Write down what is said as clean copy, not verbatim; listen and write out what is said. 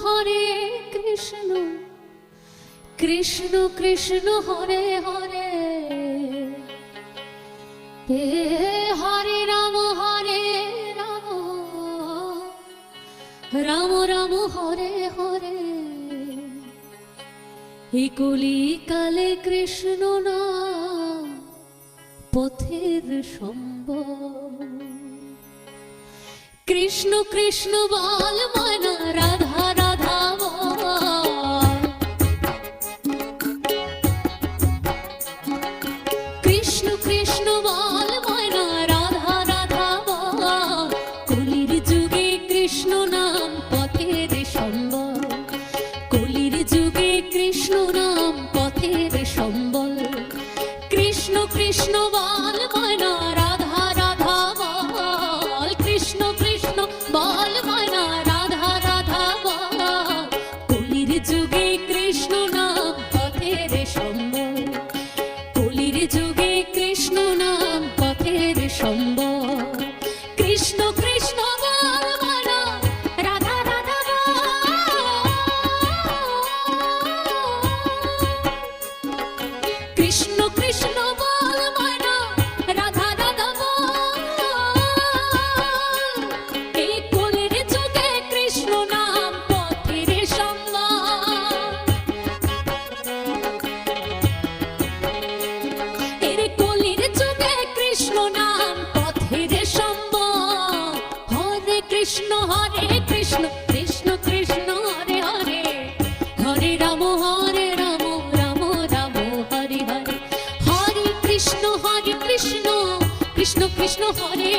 হরে কৃষ্ণ কৃষ্ণ কৃষ্ণ হরে হরে হরে রাম রাম রাম হরে হরে এই কলিকালে কৃষ্ণ নাম পথের সম্বল। কৃষ্ণ কৃষ্ণ বল ময়না রাধা রাধা বল। কৃষ্ণ কৃষ্ণ বল ময়না রাধা রাধা বল। কলির যুগে কৃষ্ণ নাম পথের সম্বল। কলির যুগে কৃষ্ণ নাম পথের সম্বল। কৃষ্ণ কৃষ্ণ বল ময়না রাধা রাধা বল। কৃষ্ণ কৃষ্ণ বল ময়না রাধা রাধা বল। কলির যুগে কৃষ্ণ নাম পথের সম্বল। কলির যুগে কৃষ্ণ নাম পথের সম্বল। কৃষ্ণ কৃষ্ণ বল ময়না রাধা রাধা বল। কৃষ্ণ কৃষ্ণ বল ময়না রাধা রাধা বল। এই কলির যুগে কৃষ্ণ নাম পথের সম্বল। এর কলির যুগে কৃষ্ণ নাম পথের সম্বল। হরে কৃষ্ণ কৃষ্ণ কৃষ্ণ হরে হরে। হরে রাম রাম রাম হরে হরে। হরে কৃষ্ণ কৃষ্ণ কৃষ্ণ হরে